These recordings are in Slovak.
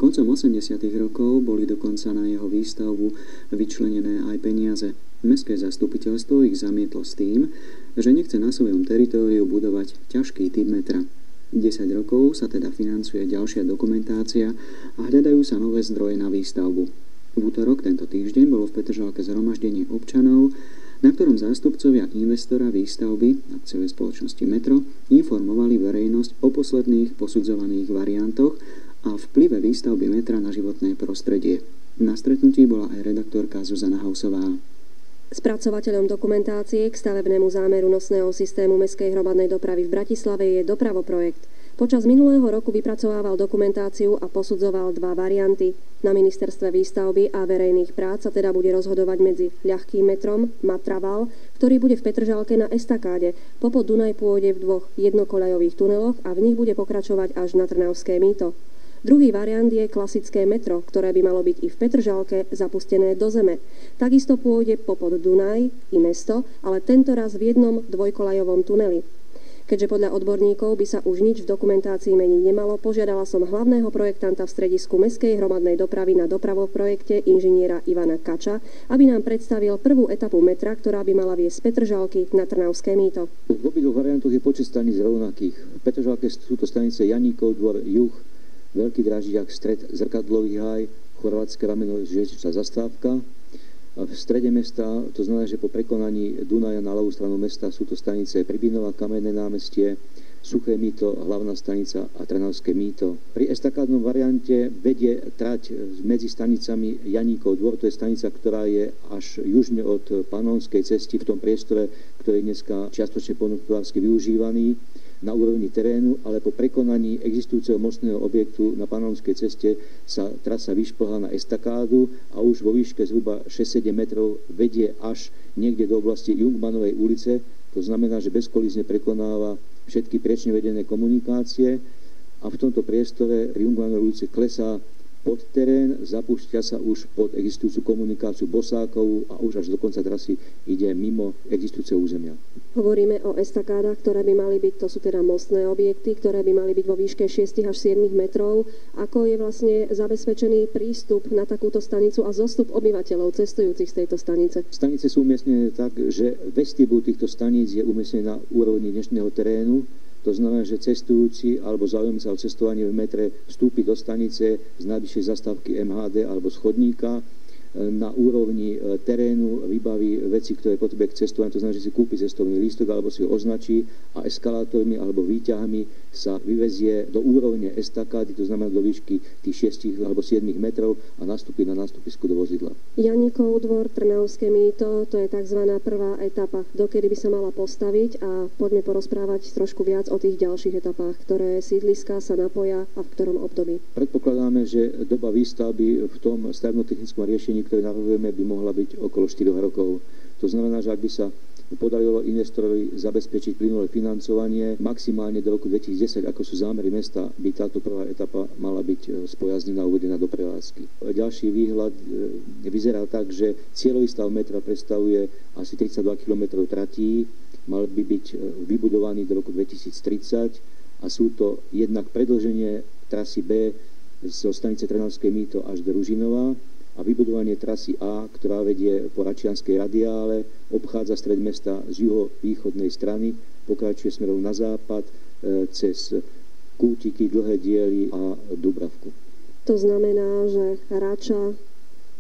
Koncom 80. rokov boli dokonca na jeho výstavbu vyčlenené aj peniaze. Mestské zastupiteľstvo ich zamietlo s tým, že nechce na svojom teritóriu budovať ťažký typ metra. 10 rokov sa teda financuje ďalšia dokumentácia a hľadajú sa nové zdroje na výstavbu. V útorok tento týždeň bolo v Petržalke zhromaždenie občanov, na ktorom zástupcovia investora výstavby akciovej spoločnosti Metro informovali verejnosť o posledných posudzovaných variantoch a vplyve výstavby metra na životné prostredie. Na stretnutí bola aj redaktorka Zuzana Hausová. Spracovateľom dokumentácie k stavebnému zámeru nosného systému mestskej hromadnej dopravy v Bratislave je Dopravoprojekt. Počas minulého roku vypracovával dokumentáciu a posudzoval 2 varianty. Na ministerstve výstavby a verejných prác sa teda bude rozhodovať medzi ľahkým metrom Matraval, ktorý bude v Petržalke na estakáde. Popod Dunaj pôjde v 2 jednokoľajových tuneloch a v nich bude pokračovať až na Trnavské mýto. Druhý variant je klasické metro, ktoré by malo byť i v Petržalke zapustené do zeme. Takisto pôjde popod Dunaj i mesto, ale tentoraz v jednom dvojkoľajovom tuneli. Keďže podľa odborníkov by sa už nič v dokumentácii meniť nemalo, požiadala som hlavného projektanta v stredisku mestskej hromadnej dopravy na Dopravoprojekte inžiniera Ivana Kača, aby nám predstavil prvú etapu metra, ktorá by mala viesť z Petržalky na Trnavské mýto. V obidvoch variantoch je počet staníc rovnakých. V Petržalke sú to stanice Janíkov dvor, juh, Veľký Drážiak, stred, Zrkadlový háj, Chorvátske rameno, železničná zastávka. A v strede mesta, to znamená, že po prekonaní Dunaja na ľavú stranu mesta sú to stanice Pribinova, Kamenné námestie, Suché mýto, Hlavná stanica a Trnavské mýto. Pri estakádnom variante vedie trať medzi stanicami Janíkov dvor, to je stanica, ktorá je až južne od Panonskej cesty v tom priestore, ktorý je dneska čiastočne poľnohospodársky využívaný na úrovni terénu, ale po prekonaní existujúceho mostného objektu na Panonskej ceste sa trasa vyšplhá na estakádu a už vo výške zhruba 6-7 metrov vedie až niekde do oblasti Jungmanovej ulice. To znamená, že bezkolízne prekonáva všetky priečne vedené komunikácie a v tomto priestore Jungmanovej ulice klesá pod terén, zapúšťa sa už pod existujúcu komunikáciu Bosákovú a už až do konca trasy ide mimo existujúceho územia. Hovoríme o estakádach, ktoré by mali byť, to sú teda mostné objekty, ktoré by mali byť vo výške 6 až 7 metrov. Ako je vlastne zabezpečený prístup na takúto stanicu a zostup obyvateľov cestujúcich z tejto stanice? Stanice sú umiestnené tak, že vestibul týchto staníc je umiestnený na úrovni dnešného terénu. To znamená, že cestujúci alebo záujemca o cestovanie v metre vstúpi do stanice z najbližšej zastávky MHD alebo z chodníka, na úrovni terénu vybaví veci, ktoré potrebuje k cestovaniu, to znamená, že si kúpi cestovný lístok alebo si ho označí a eskalátormi alebo výťahmi sa vyvezie do úrovne estakády, to znamená do výšky tých 6 alebo 7 metrov a nastúpi na nástupisku do vozidla. Janíkov dvor, Trnavské mýto, to je tzv. Prvá etapa. Dokedy by sa mala postaviť a poďme porozprávať trošku viac o tých ďalších etapách, ktoré sídliská sa napoja a v ktorom období. Predpokladáme, že doba výstavby v tom stavebno-technickom riešení, ktoré navrhujeme, by mohla byť okolo 4 rokov. To znamená, že ak by sa podarilo investorovi zabezpečiť plynulé financovanie, maximálne do roku 2010, ako sú zámery mesta, by táto prvá etapa mala byť spojazdnená a uvedená do prevádzky. Ďalší výhľad vyzerá tak, že cieľový stav metra predstavuje asi 32 km tratí, mal by byť vybudovaný do roku 2030 a sú to jednak predĺženie trasy B zo stanice Trnavské mýto až do Ružinova a vybudovanie trasy A, ktorá vedie po Račianskej radiále, obchádza stred mesta z juhovýchodnej strany, pokračuje smerom na západ cez Kútiky, Dlhé diely a Dubravku. To znamená, že Rača,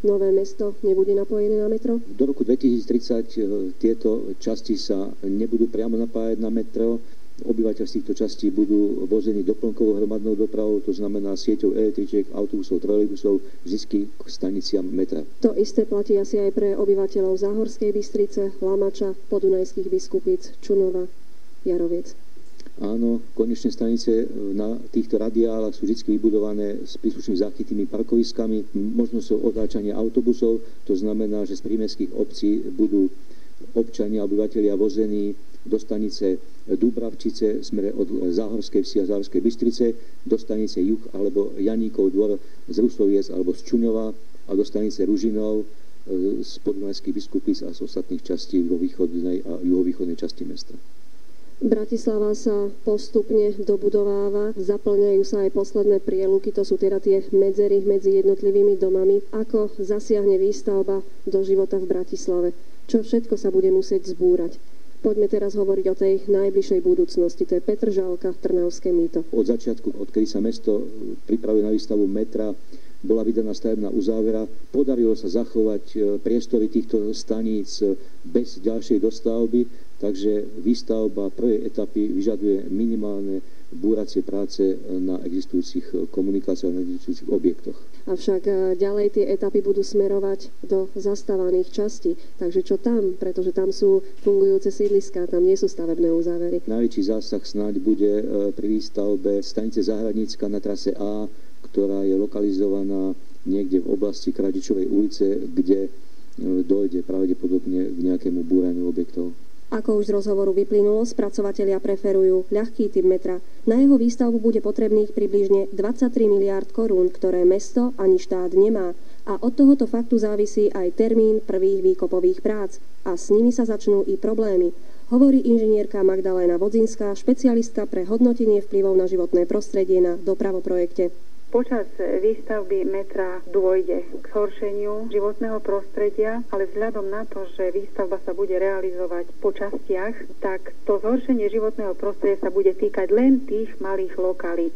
Nové Mesto nebude napojené na metro? Do roku 2030 tieto časti sa nebudú priamo napájať na metro. Obyvateľ z týchto častí budú vození doplnkovou hromadnou dopravou, to znamená sieťou električiek, autobusov, trolejbusov, vždy k staniciam metra. To isté platí asi aj pre obyvateľov Záhorskej Bystrice, Lamača, Podunajských Biskupíc, Čunova, Jaroviec. Áno, konečné stanice na týchto radiálach sú vždy vybudované s príslušnými záchytnými parkoviskami, možnosťou otáčania autobusov, to znamená, že z prímestských obcí budú občania, obyvatelia vození do stanice Dúbravčice, smere od Záhorskej vsi a Záhorskej Bystrice, do stanice Juh alebo Janíkov dvor z Rusoviec alebo z Čuňova a do stanice Ružinov z Podunajských Biskupíc a z ostatných častí vo východnej a juhovýchodnej časti mesta. Bratislava sa postupne dobudováva, zaplňajú sa aj posledné prieluky, to sú teda tie medzery medzi jednotlivými domami. Ako zasiahne výstavba do života v Bratislave? Čo všetko sa bude musieť zbúrať? Poďme teraz hovoriť o tej najbližšej budúcnosti. To je Petržalka, Trnavské mýto. Od začiatku, odkedy sa mesto pripravuje na výstavu metra, bola vydaná stavebná uzávera. Podarilo sa zachovať priestory týchto staníc bez ďalšej dostavby, takže výstavba prvej etapy vyžaduje minimálne búracie práce na existujúcich komunikáciách, na existujúcich objektoch. Avšak ďalej tie etapy budú smerovať do zastávaných častí. Takže čo tam? Pretože tam sú fungujúce sídliská, tam nie sú stavebné uzávery. Najväčší zásah snáď bude pri výstavbe stanice Záhradnícka na trase A, ktorá je lokalizovaná niekde v oblasti Kradičovej ulice, kde dojde pravdepodobne k nejakému búraniu objektov. Ako už z rozhovoru vyplynulo, spracovatelia preferujú ľahký typ metra. Na jeho výstavbu bude potrebných približne 23 miliárd korún, ktoré mesto ani štát nemá. A od tohoto faktu závisí aj termín prvých výkopových prác. A s nimi sa začnú i problémy. Hovorí inžinierka Magdaléna Vodzinská, špecialistka pre hodnotenie vplyvov na životné prostredie na dopravoprojekte. Počas výstavby metra dôjde k zhoršeniu životného prostredia, ale vzhľadom na to, že výstavba sa bude realizovať po častiach, tak to zhoršenie životného prostredia sa bude týkať len tých malých lokalít.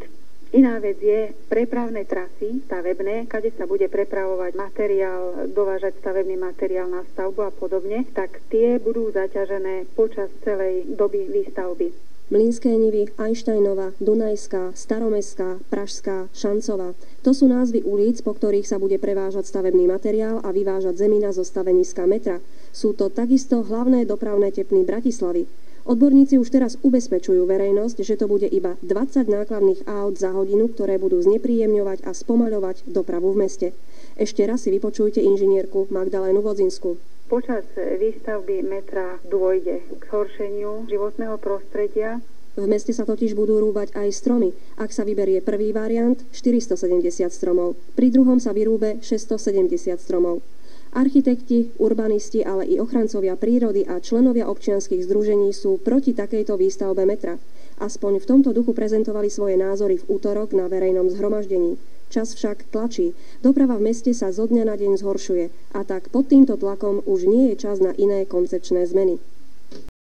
Iná vec je prepravné trasy stavebné, kade sa bude prepravovať materiál, dovážať stavebný materiál na stavbu a podobne, tak tie budú zaťažené počas celej doby výstavby. Mlynské nivy, Einsteinova, Dunajská, Staromestská, Pražská, Šancová. To sú názvy ulic, po ktorých sa bude prevážať stavebný materiál a vyvážať zemina zo staveniska metra. Sú to takisto hlavné dopravné tepny Bratislavy. Odborníci už teraz ubezpečujú verejnosť, že to bude iba 20 nákladných aut za hodinu, ktoré budú znepríjemňovať a spomaľovať dopravu v meste. Ešte raz si vypočujte inžinierku Magdalénu Vodzinsku. Počas výstavby metra dôjde k zhoršeniu životného prostredia. V meste sa totiž budú rúbať aj stromy. Ak sa vyberie prvý variant, 470 stromov. Pri druhom sa vyrúbe 670 stromov. Architekti, urbanisti, ale i ochrancovia prírody a členovia občianskych združení sú proti takejto výstavbe metra. Aspoň v tomto duchu prezentovali svoje názory v útorok na verejnom zhromaždení. Čas však tlačí. Doprava v meste sa zo dňa na deň zhoršuje a tak pod týmto tlakom už nie je čas na iné koncepčné zmeny.